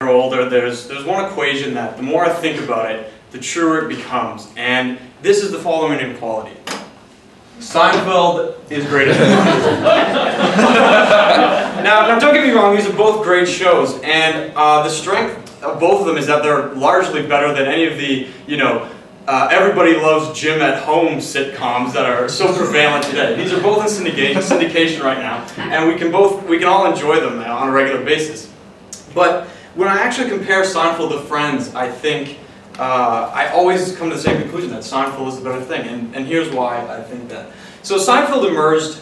older, there's one equation that the more I think about it, the truer it becomes. And this is the following inequality. Seinfeld is greater than now, don't get me wrong, these are both great shows, and the strength of both of them is that they're largely better than any of the, everybody loves Jim at home sitcoms that are so prevalent today. These are both in syndication right now, and we can all enjoy them on a regular basis. But when I actually compare Seinfeld to Friends, I think I always come to the same conclusion that Seinfeld is the better thing, and here's why I think that. So Seinfeld emerged,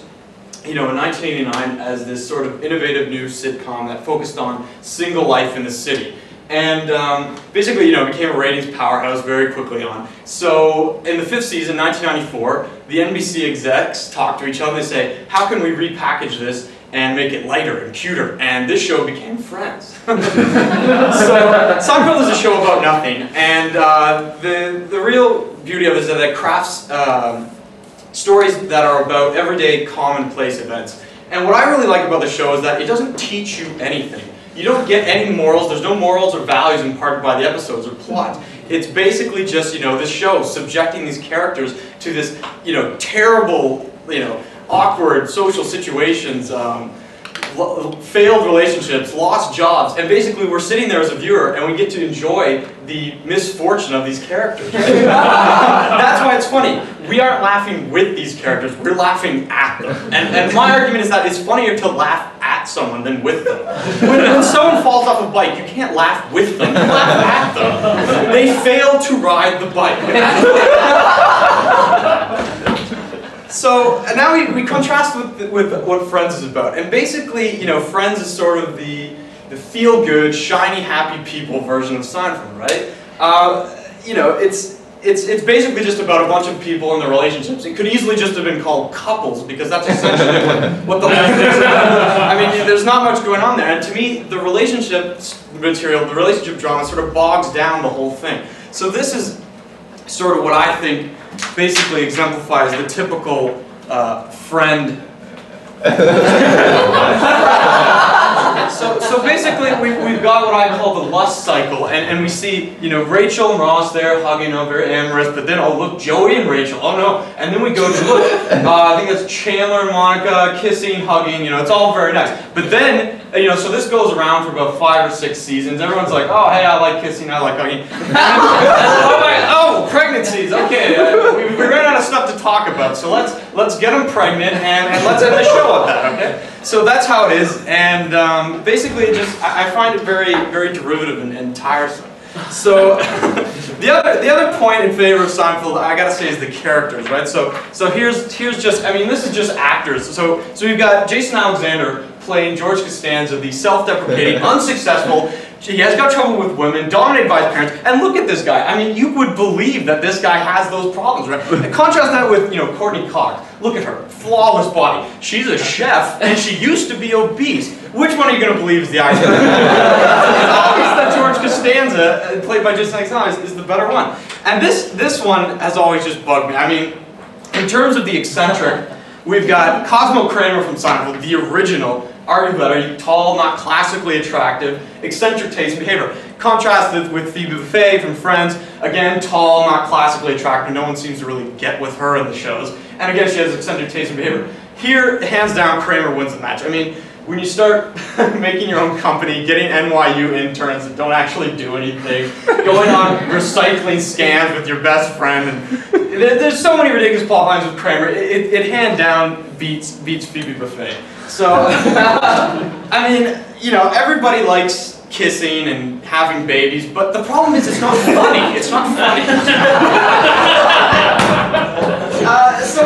in 1989 as this sort of innovative new sitcom that focused on single life in the city. And basically, became a ratings powerhouse very quickly on. So in the 5th season, 1994, the NBC execs talk to each other and they say, how can we repackage this and make it lighter and cuter? And this show became Friends. So Seinfeld is a show about nothing, and the real beauty of it is that it crafts stories that are about everyday commonplace events. And what I really like about the show is that it doesn't teach you anything. You don't get any morals, there's no morals or values imparted by the episodes or plot. It's basically just, this show subjecting these characters to this, terrible, awkward social situations, failed relationships, lost jobs, and basically we're sitting there as a viewer and we get to enjoy the misfortune of these characters. That's why it's funny. We aren't laughing with these characters, we're laughing at them. And my argument is that it's funnier to laugh at someone than with them. When someone falls off a bike, you can't laugh with them, you laugh at them. They failed to ride the bike. So now we contrast with what Friends is about, and basically, Friends is sort of the feel-good, shiny, happy people version of Seinfeld, right? It's basically just about a bunch of people and their relationships. It could easily just have been called couples, because that's essentially what the whole thing is about. I mean, there's not much going on there, and to me, the relationship material, the relationship drama, sort of bogs down the whole thing. So this is sort of what I think basically exemplifies the typical friend. So basically we've got what I call the lust cycle, and we see Rachel and Ross there hugging, very amorous, but then look, Joey and Rachel, oh no, and then we go to look, I think that's Chandler and Monica kissing, hugging, it's all very nice. But then so this goes around for about 5 or 6 seasons. Everyone's like, oh hey, I like kissing, I like hugging. Oh, pregnancies, okay, we ran out of stuff to talk about, so let's get them pregnant and let's end the show with that, okay? So that's how it is, and basically I find it very, very derivative and tiresome. So the other point in favor of Seinfeld, I gotta say, is the characters, right? So here's just, this is just actors. So we've got Jason Alexander playing George Costanza, the self-deprecating, unsuccessful. He has got trouble with women, dominated by his parents, and look at this guy. You would believe that this guy has those problems, right? And contrast that with, Courtney Cox. Look at her, flawless body. She's a chef, and she used to be obese. Which one are you going to believe is the actor? It's obvious that George Costanza, played by Jason Alexander, is the better one. And this one has always just bugged me. In terms of the eccentric, we've got Cosmo Kramer from Seinfeld, the original, arguably better, tall, not classically attractive, eccentric taste and behavior. Contrasted with Phoebe Buffay from Friends, again, tall, not classically attractive, no one seems to really get with her in the shows. And again, she has eccentric taste and behavior. Here, hands down, Kramer wins the match. When you start making your own company, getting NYU interns that don't actually do anything, going on recycling scams with your best friend, and there's so many ridiculous plot lines with Kramer, it hand down beats Phoebe Buffay. So, everybody likes kissing and having babies, but the problem is it's not funny. It's not funny. So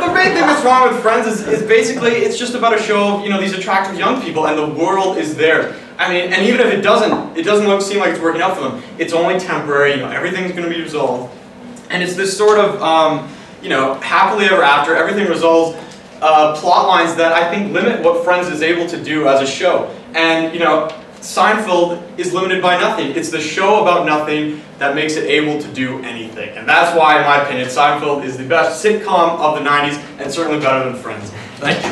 the main thing that's wrong with Friends is basically it's just about a show of these attractive young people, and the world is theirs. And even if it doesn't seem like it's working out for them. It's only temporary. Everything's going to be resolved, and it's this sort of happily ever after. Everything resolves. Plot lines that I think limit what Friends is able to do as a show. And Seinfeld is limited by nothing. It's the show about nothing that makes it able to do anything. And that's why, in my opinion, Seinfeld is the best sitcom of the 90s and certainly better than Friends. Thank you.